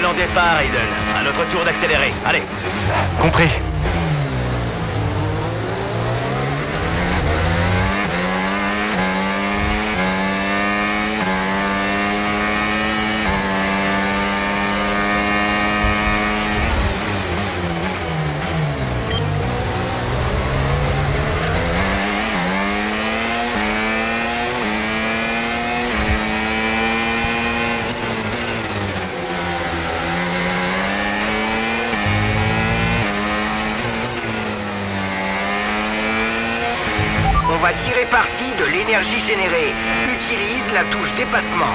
Excellent départ, Aiden. À notre tour d'accélérer. Allez. Compris. On va tirer parti de l'énergie générée. Utilise la touche dépassement.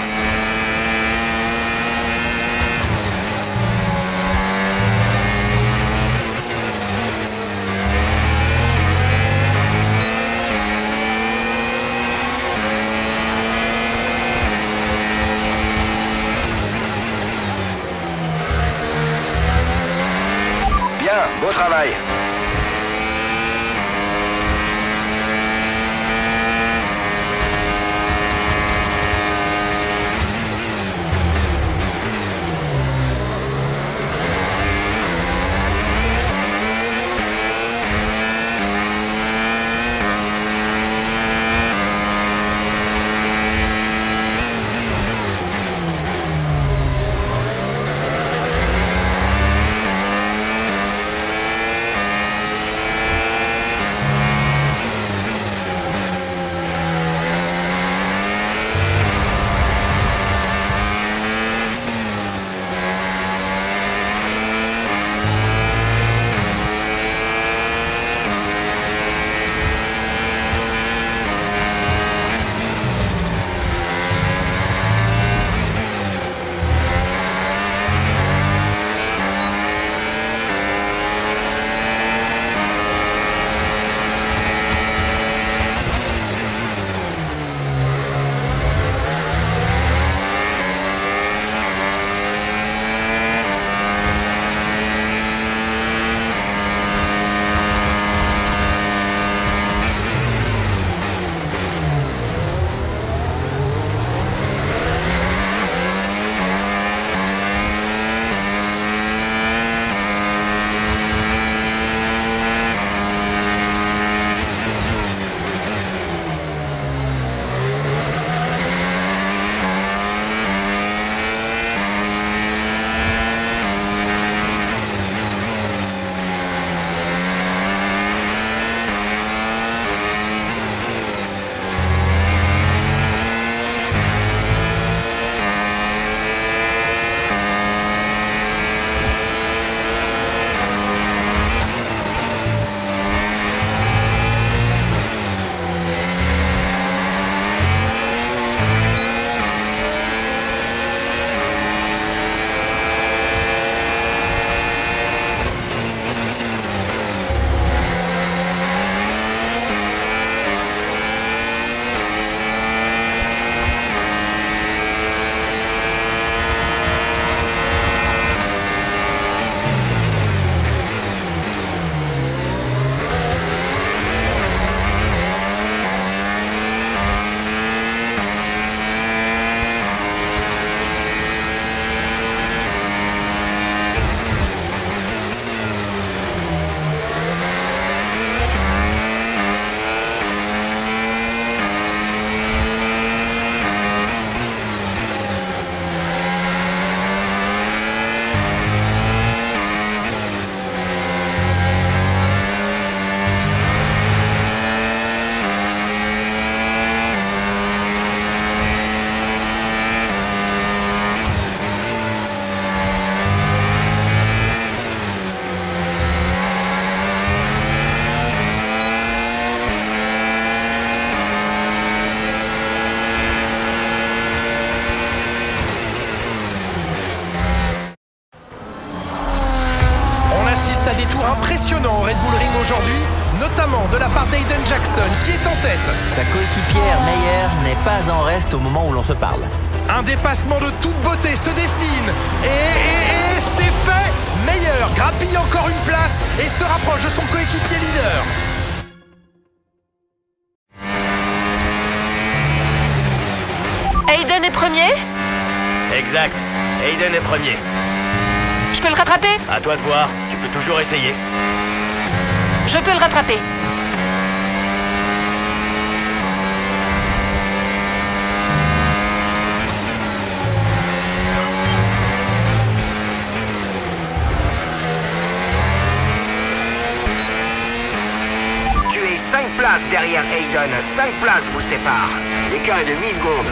Bien, beau travail. Impressionnant au Red Bull Ring aujourd'hui, notamment de la part d'Aiden Jackson qui est en tête. Sa coéquipière Meyer n'est pas en reste au moment où l'on se parle. Un dépassement de toute beauté se dessine et c'est fait. Meyer grappille encore une place et se rapproche de son coéquipier leader. Aiden est premier? Exact. Aiden est premier. peux le rattraper? À toi de voir, tu peux toujours essayer. Je peux le rattraper. Tu es 5 places derrière Hayden. 5 places vous séparent. L'écart est de 8 secondes.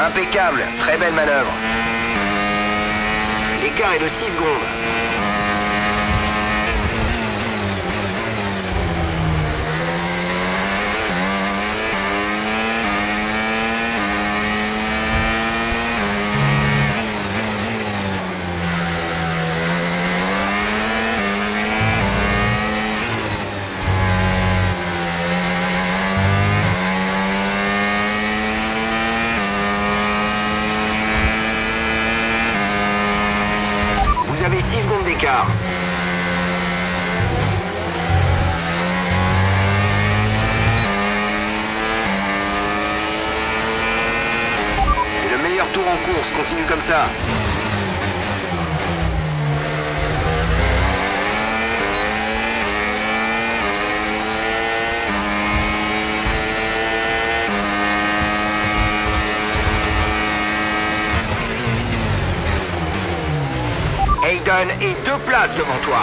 Impeccable, très belle manœuvre. L'écart est de 6 secondes. Vous avez 6 secondes d'écart. C'est le meilleur tour en course, continue comme ça. Hayden est 2 places devant toi.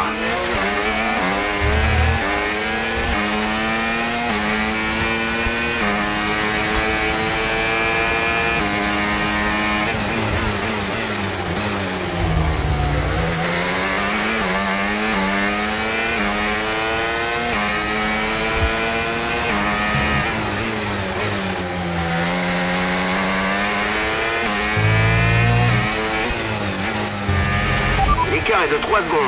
L'écart est de 3 secondes.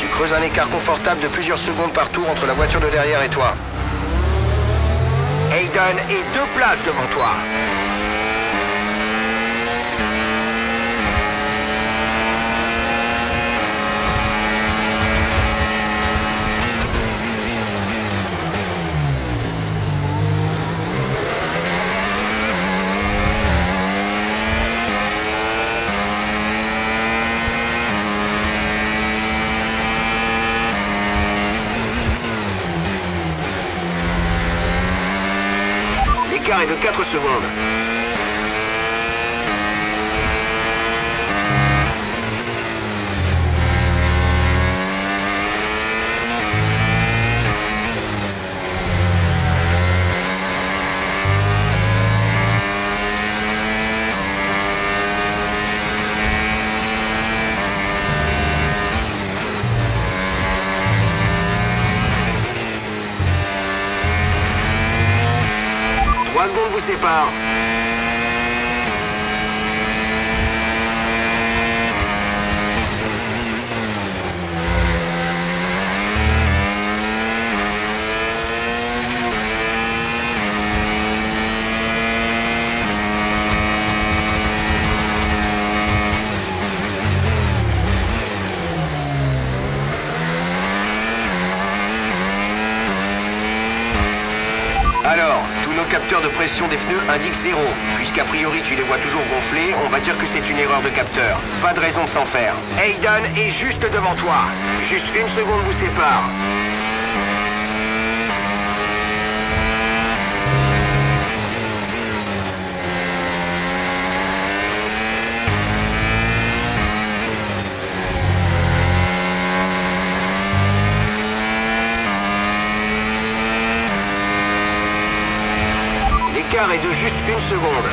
Tu creuses un écart confortable de plusieurs secondes par tour entre la voiture de derrière et toi. Hayden est 2 places devant toi. L'écart est de 4 secondes. Secondes vous séparent. Alors, tous nos capteurs de pression des pneus indiquent 0. Puisqu'a priori tu les vois toujours gonflés, on va dire que c'est une erreur de capteur. Pas de raison de s'en faire. Hayden est juste devant toi. Juste 1 seconde vous sépare. L'écart est de juste 1 seconde.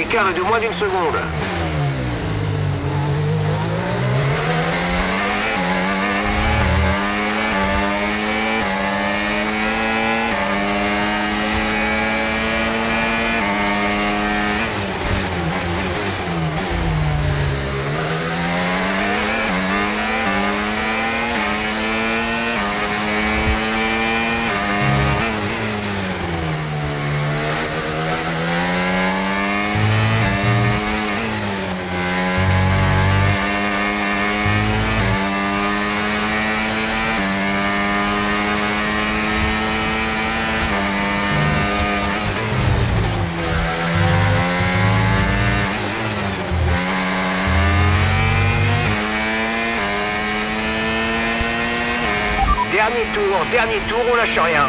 L'écart est de moins d'une seconde. Dernier tour, on lâche rien.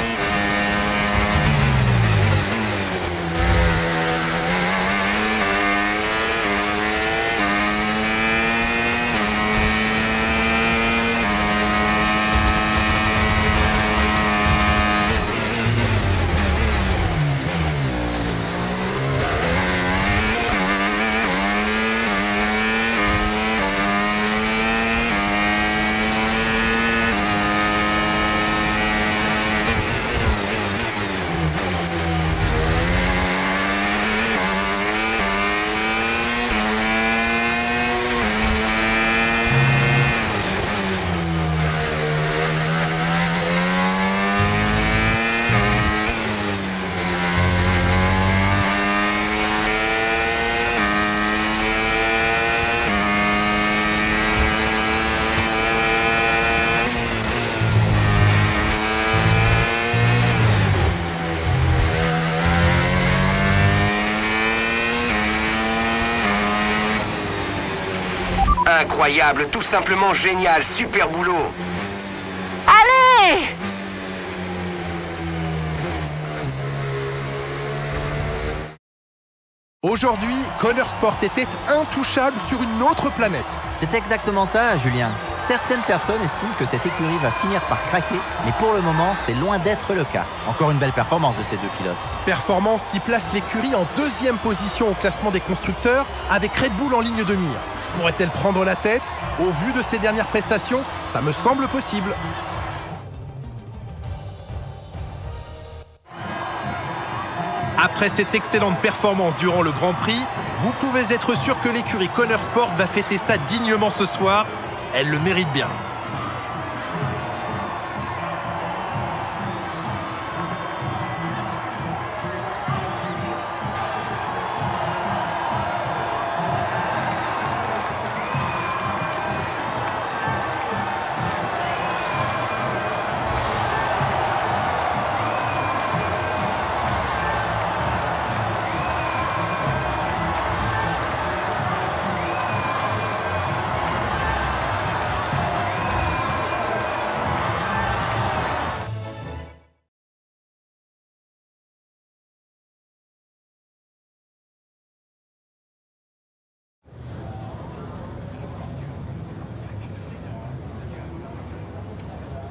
Incroyable, tout simplement génial, super boulot. Allez! Aujourd'hui, Connor Sport était intouchable sur une autre planète. C'est exactement ça, Julien. Certaines personnes estiment que cette écurie va finir par craquer, mais pour le moment, c'est loin d'être le cas. Encore une belle performance de ces deux pilotes. Performance qui place l'écurie en 2e position au classement des constructeurs, avec Red Bull en ligne de mire. Pourrait-elle prendre la tête? Au vu de ses dernières prestations, ça me semble possible. Après cette excellente performance durant le Grand Prix, vous pouvez être sûr que l'écurie Connor Sport va fêter ça dignement ce soir. Elle le mérite bien.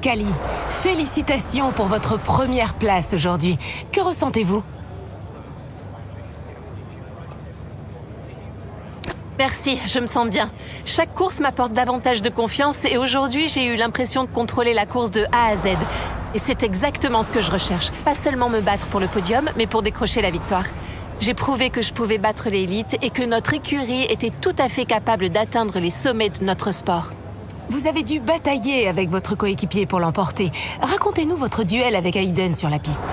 Kali, félicitations pour votre première place aujourd'hui. Que ressentez-vous? Merci, je me sens bien. Chaque course m'apporte davantage de confiance et aujourd'hui, j'ai eu l'impression de contrôler la course de A à Z. Et c'est exactement ce que je recherche. Pas seulement me battre pour le podium, mais pour décrocher la victoire. J'ai prouvé que je pouvais battre l'élite et que notre écurie était tout à fait capable d'atteindre les sommets de notre sport. Vous avez dû batailler avec votre coéquipier pour l'emporter. Racontez-nous votre duel avec Hayden sur la piste.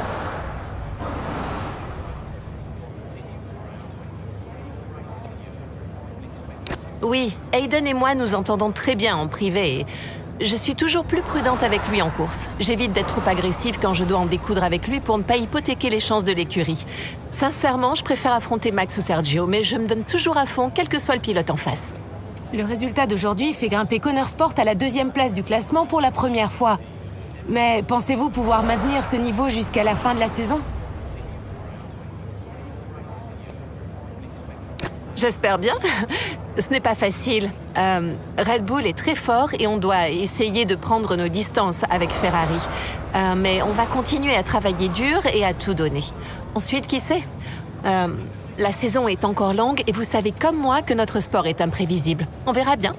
Oui, Hayden et moi nous entendons très bien en privé. Et je suis toujours plus prudente avec lui en course. J'évite d'être trop agressive quand je dois en découdre avec lui pour ne pas hypothéquer les chances de l'écurie. Sincèrement, je préfère affronter Max ou Sergio, mais je me donne toujours à fond, quel que soit le pilote en face. Le résultat d'aujourd'hui fait grimper Connor Sport à la 2e place du classement pour la première fois. Mais pensez-vous pouvoir maintenir ce niveau jusqu'à la fin de la saison? J'espère bien. Ce n'est pas facile. Red Bull est très fort et on doit essayer de prendre nos distances avec Ferrari. Mais on va continuer à travailler dur et à tout donner. Ensuite, qui sait? La saison est encore longue et vous savez comme moi que notre sport est imprévisible. On verra bien.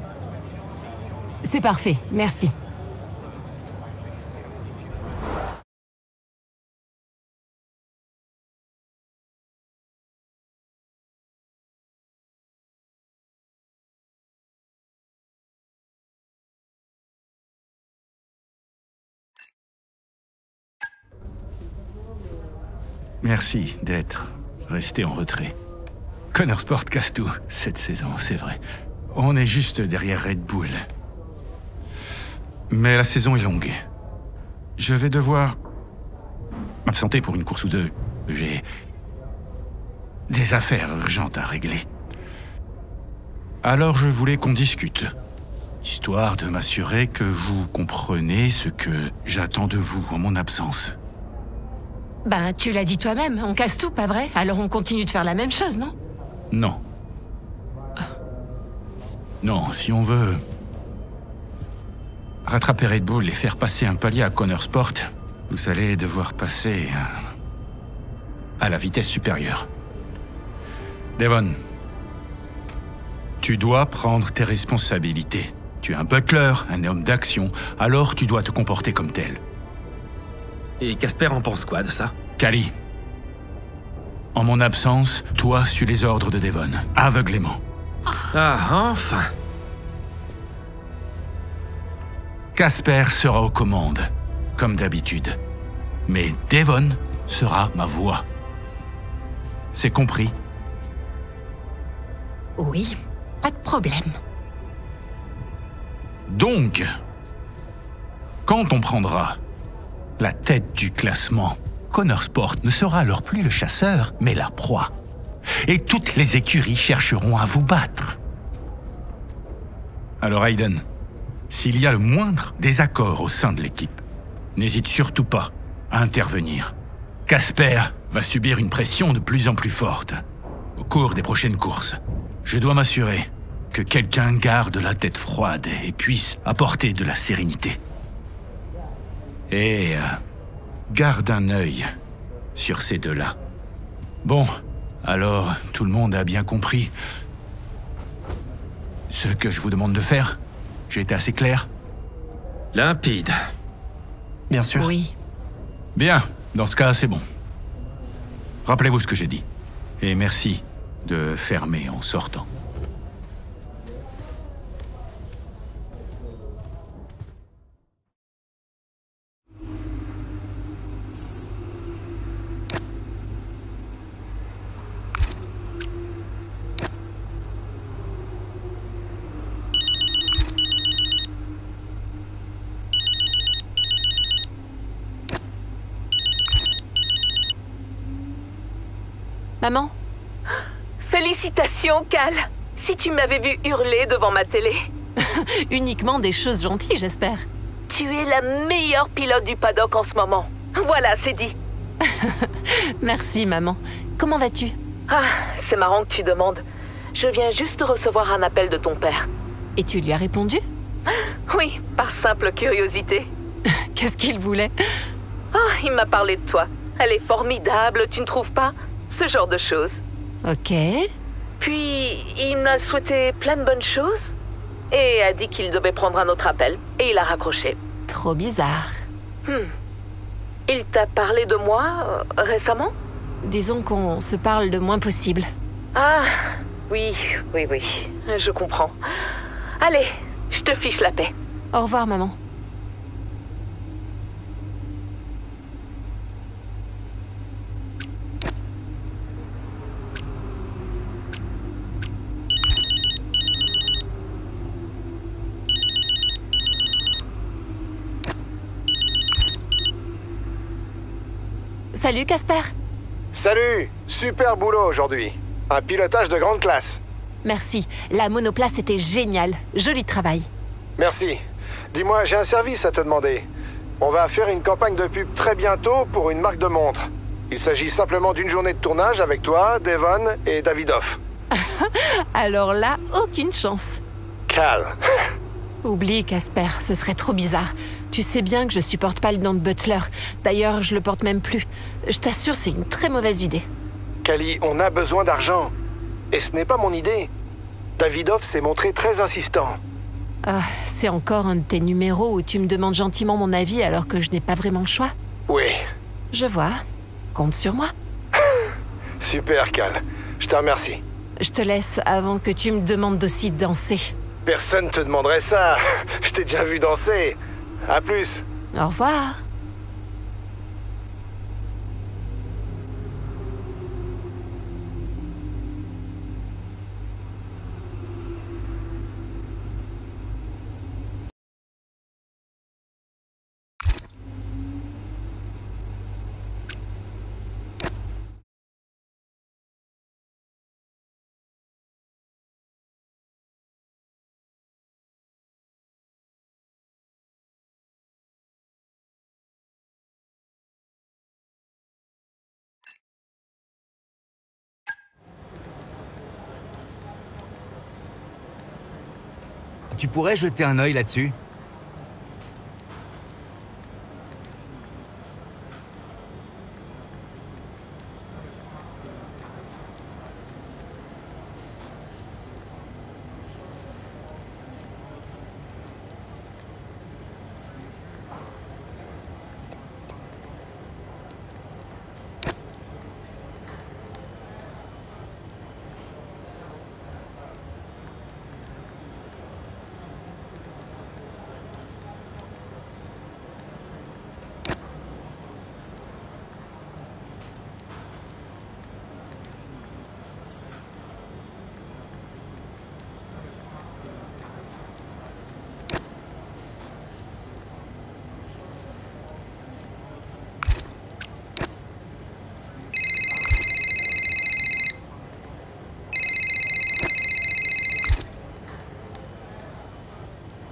C'est parfait, merci. Merci d'être resté en retrait. Connor Sport casse tout cette saison, c'est vrai. On est juste derrière Red Bull. Mais la saison est longue. Je vais devoir m'absenter pour une course ou deux. J'ai des affaires urgentes à régler. Alors je voulais qu'on discute, histoire de m'assurer que vous comprenez ce que j'attends de vous en mon absence. Ben, tu l'as dit toi-même, on casse tout, pas vrai? Alors on continue de faire la même chose, non? Non. Non, si on veut rattraper Red Bull et faire passer un palier à Connor Sport, vous allez devoir passer à la vitesse supérieure. Devon, tu dois prendre tes responsabilités. Tu es un butler, un homme d'action, alors tu dois te comporter comme tel. Et Casper en pense quoi de ça? Callie, en mon absence, toi suis les ordres de Devon, aveuglément. Ah, enfin! Casper sera aux commandes, comme d'habitude. Mais Devon sera ma voix. C'est compris? Oui, pas de problème. Donc, quand on prendra la tête du classement, Connor Sport ne sera alors plus le chasseur, mais la proie. Et toutes les écuries chercheront à vous battre. Alors Hayden, s'il y a le moindre désaccord au sein de l'équipe, n'hésite surtout pas à intervenir. Casper va subir une pression de plus en plus forte au cours des prochaines courses. Je dois m'assurer que quelqu'un garde la tête froide et puisse apporter de la sérénité. Et garde un œil sur ces deux-là. Bon, alors tout le monde a bien compris ce que je vous demande de faire? J'ai été assez clair? Limpide. Bien sûr. Oui. Bien, dans ce cas, c'est bon. Rappelez-vous ce que j'ai dit. Et merci de fermer en sortant. Maman? Félicitations, Cal. Si tu m'avais vu hurler devant ma télé. Uniquement des choses gentilles, j'espère. Tu es la meilleure pilote du paddock en ce moment. Voilà, c'est dit. Merci, maman. Comment vas-tu? Ah, c'est marrant que tu demandes. Je viens juste de recevoir un appel de ton père. Et tu lui as répondu? Oui, par simple curiosité. Qu'est-ce qu'il voulait? Ah, il m'a parlé de toi. Elle est formidable, tu ne trouves pas? Ce genre de choses. Ok. Puis, il m'a souhaité plein de bonnes choses et a dit qu'il devait prendre un autre appel. Et il a raccroché. Trop bizarre. Il t'a parlé de moi récemment? Disons qu'on se parle le moins possible. Ah, oui, je comprends. Allez, je te fiche la paix. Au revoir, maman. Salut, Casper. Salut! Super boulot aujourd'hui. Un pilotage de grande classe. Merci. La monoplace était géniale. Joli travail. Merci. Dis-moi, j'ai un service à te demander. On va faire une campagne de pub très bientôt pour une marque de montres. Il s'agit simplement d'une journée de tournage avec toi, Devon et Davidoff. Alors là, aucune chance. Cal. Oublie, Casper, ce serait trop bizarre. Tu sais bien que je supporte pas le nom de Butler. D'ailleurs, je le porte même plus. Je t'assure, c'est une très mauvaise idée. Kali, on a besoin d'argent. Et ce n'est pas mon idée. Davidoff s'est montré très insistant. Ah, c'est encore un de tes numéros où tu me demandes gentiment mon avis alors que je n'ai pas vraiment le choix. Oui. Je vois. Compte sur moi. Super, Cal. Je te remercie. Je te laisse avant que tu me demandes aussi de danser. Personne te demanderait ça. Je t'ai déjà vu danser. À plus. Au revoir. Tu pourrais jeter un œil là-dessus?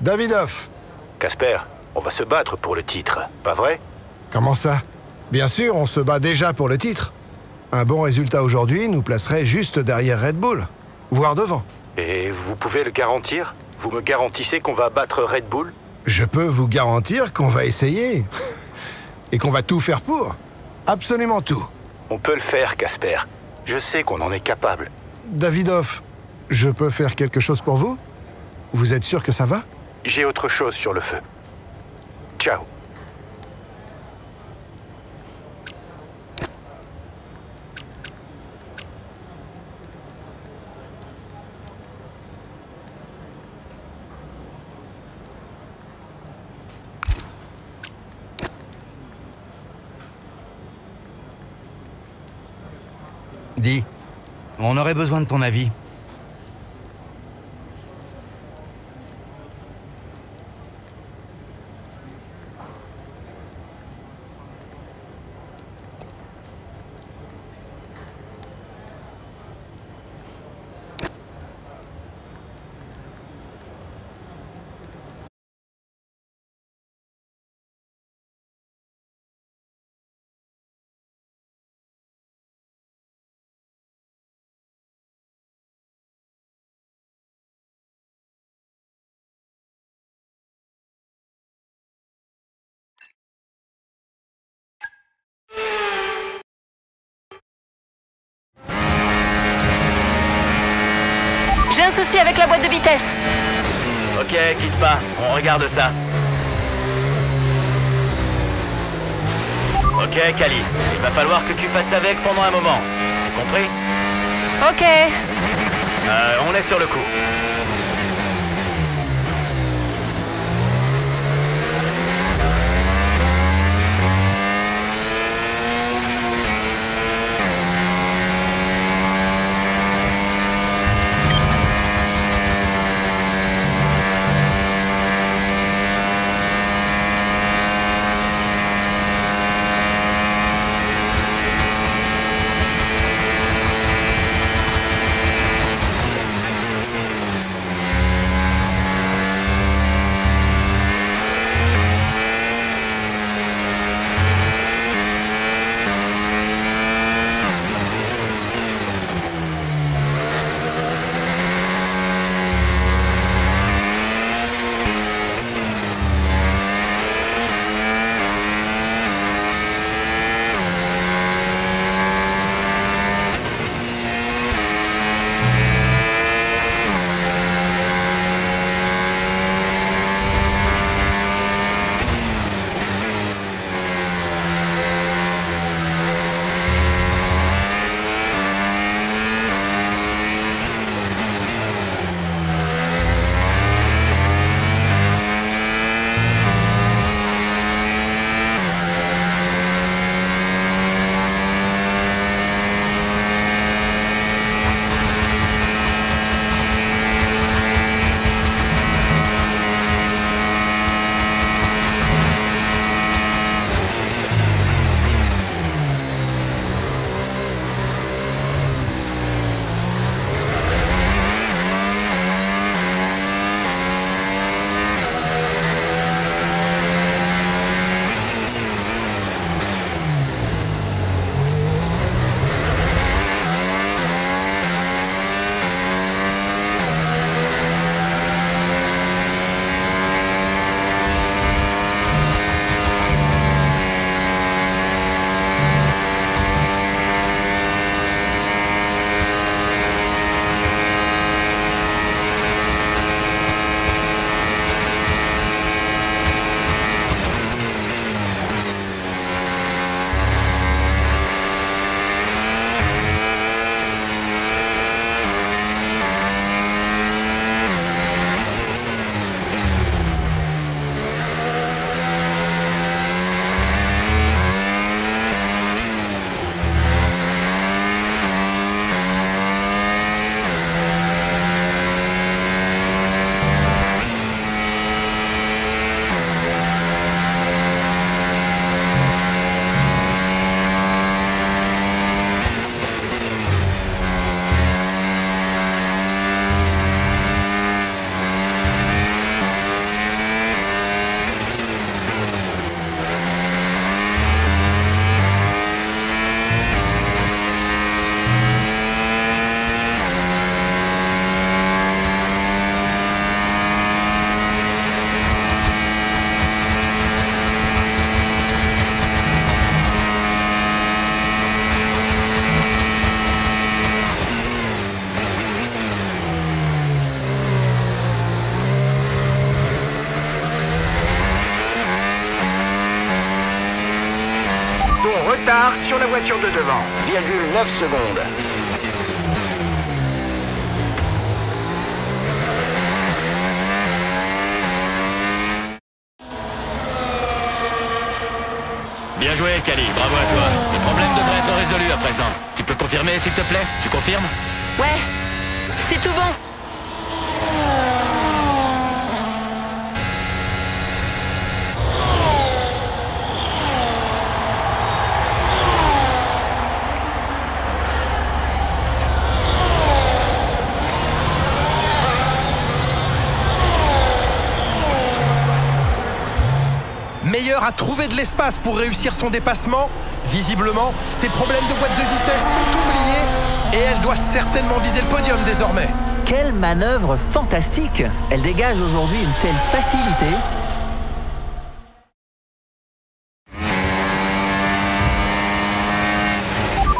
Davidoff. Casper, on va se battre pour le titre, pas vrai? Comment ça? Bien sûr, on se bat déjà pour le titre. Un bon résultat aujourd'hui nous placerait juste derrière Red Bull, voire devant. Et vous pouvez le garantir? Vous me garantissez qu'on va battre Red Bull? Je peux vous garantir qu'on va essayer. Et qu'on va tout faire pour. Absolument tout. On peut le faire, Casper. Je sais qu'on en est capable. Davidoff, je peux faire quelque chose pour vous? Vous êtes sûr que ça va? J'ai autre chose sur le feu. Ciao. Dis, on aurait besoin de ton avis. J'ai un souci avec la boîte de vitesse. Ok, quitte pas, on regarde ça. Ok, Kali, il va falloir que tu fasses avec pendant un moment. Tu compris? Ok. On est sur le coup. sur la voiture de devant. 9 secondes. Bien joué, Cali. Bravo à toi. Le problème devrait être résolu à présent. Tu peux confirmer, s'il te plaît? Tu confirmes? Ouais, c'est tout bon. Meilleur a trouvé de l'espace pour réussir son dépassement. Visiblement, ses problèmes de boîte de vitesse sont oubliés et elle doit certainement viser le podium désormais. Quelle manœuvre fantastique! Elle dégage aujourd'hui une telle facilité.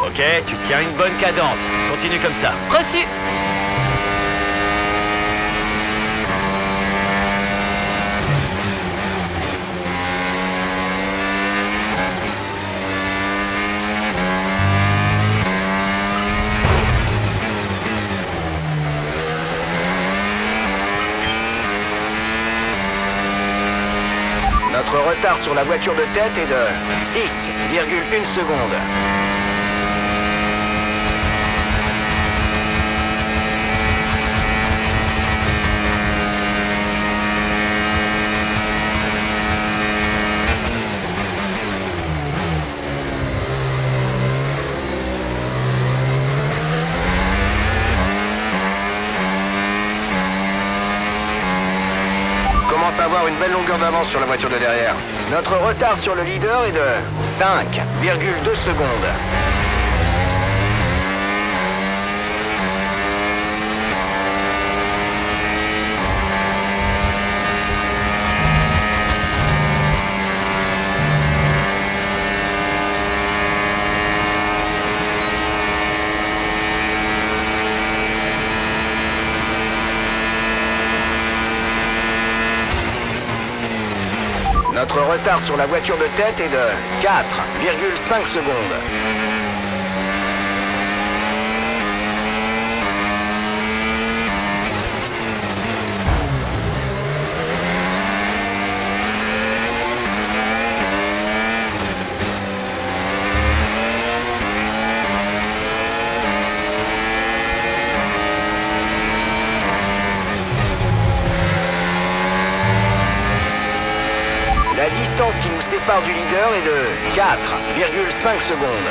Ok, tu tiens une bonne cadence. Continue comme ça. Reçu. Notre retard sur la voiture de tête est de 6,1 secondes. Commence à avoir une belle longueur d'avance sur la voiture de derrière. Notre retard sur le leader est de 5,2 secondes. Notre retard sur la voiture de tête est de 4,5 secondes. La distance qui nous sépare du leader est de 4,5 secondes.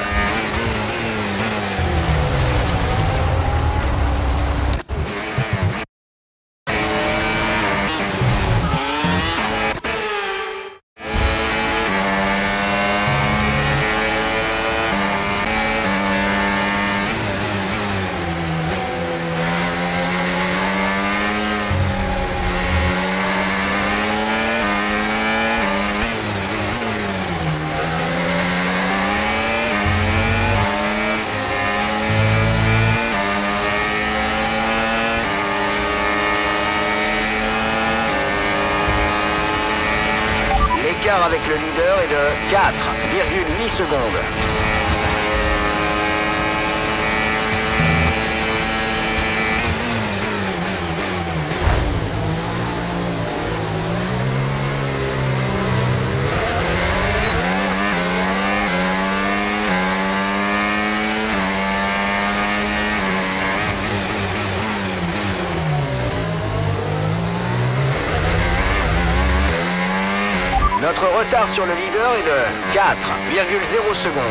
L'écart avec le leader est de 4,8 secondes. Notre retard sur le leader est de 4,0 secondes.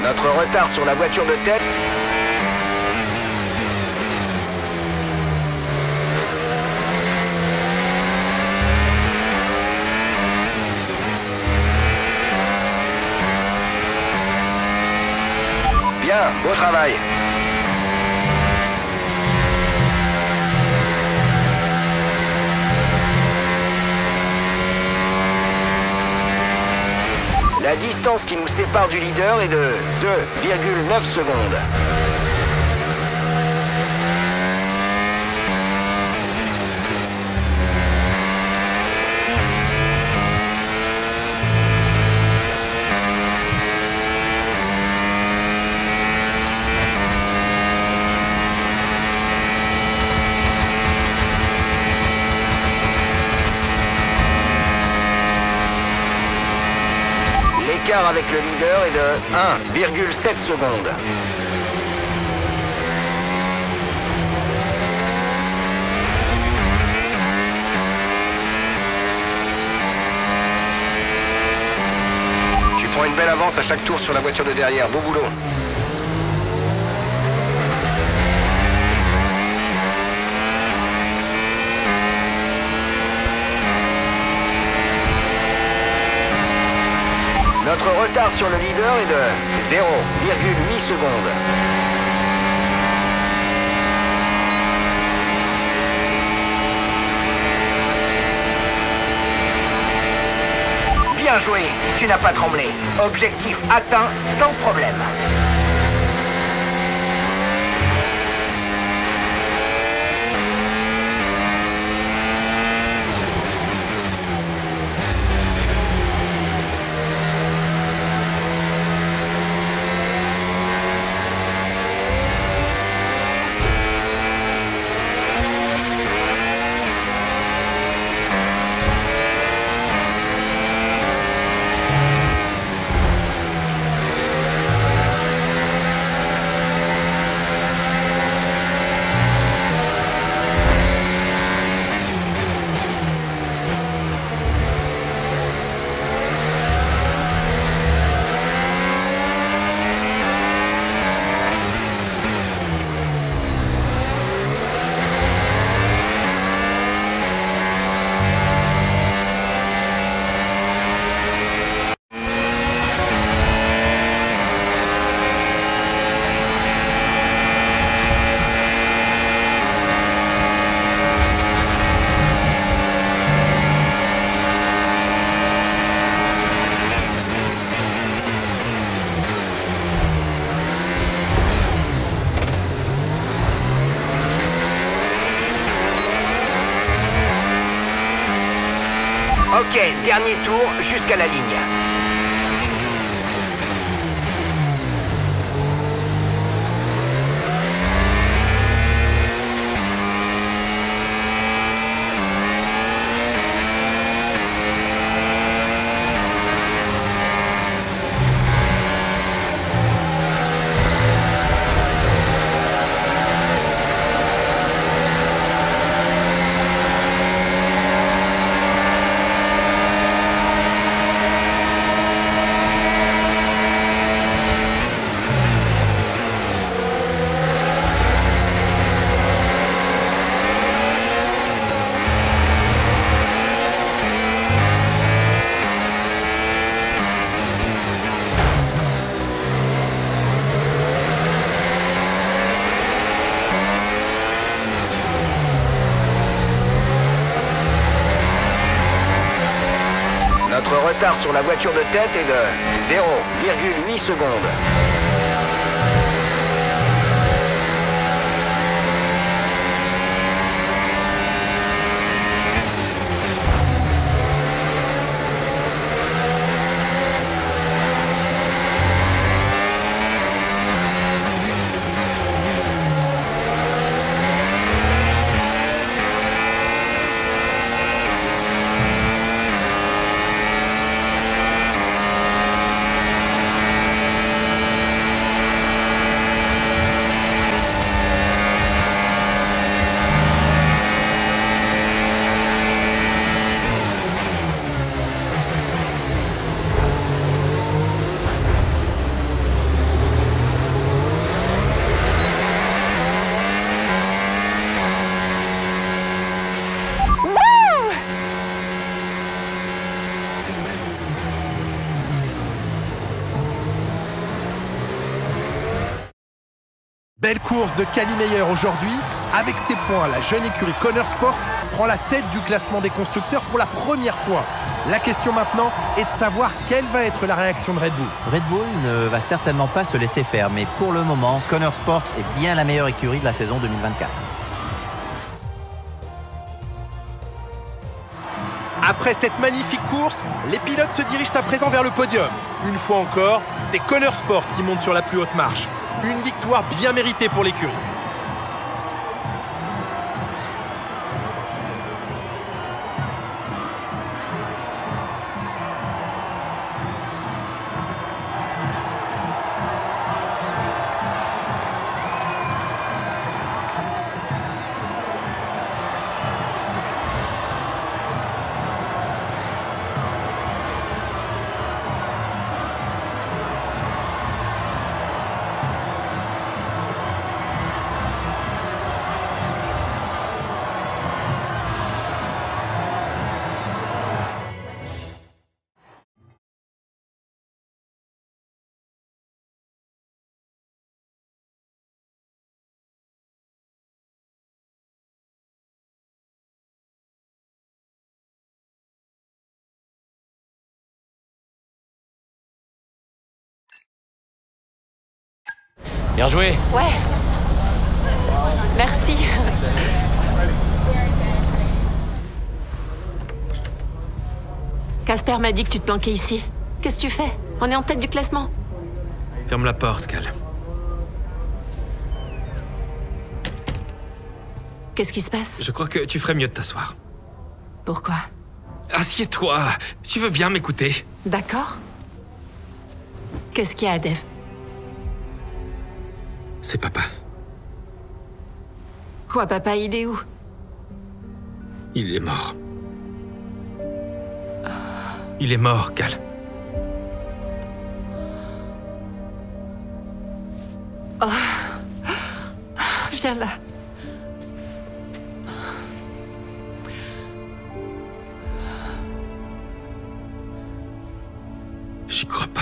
Notre retard sur la voiture de tête. Bien, beau travail. La distance qui nous sépare du leader est de 2,9 secondes. L'écart avec le leader est de 1,7 secondes. Tu prends une belle avance à chaque tour sur la voiture de derrière. Beau boulot. Notre retard sur le leader est de 0,8 secondes. Bien joué, tu n'as pas tremblé. Objectif atteint sans problème. Ok, dernier tour jusqu'à la ligne. Notre retard sur la voiture de tête est de 0,8 secondes. Belle course de Cali Meyer aujourd'hui. Avec ses points, la jeune écurie Connor Sport prend la tête du classement des constructeurs pour la première fois. La question maintenant est de savoir quelle va être la réaction de Red Bull. Red Bull ne va certainement pas se laisser faire, mais pour le moment, Connor Sport est bien la meilleure écurie de la saison 2024. Après cette magnifique course, les pilotes se dirigent à présent vers le podium. Une fois encore, c'est Connor Sport qui monte sur la plus haute marche. Une victoire bien méritée pour l'écurie. Bien joué. Ouais. Merci. Casper m'a dit que tu te planquais ici. Qu'est-ce que tu fais? On est en tête du classement. Ferme la porte, Cal. Qu'est-ce qui se passe? Je crois que tu ferais mieux de t'asseoir. Pourquoi? Assieds-toi. Tu veux bien m'écouter? D'accord. Qu'est-ce qu'il y a, Dev? C'est papa. Quoi, papa, il est où? Il est mort. Il est mort, Cal. Oh. Viens là. J'y crois pas.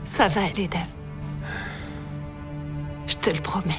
Ça va aller, Dev. Je te le promets.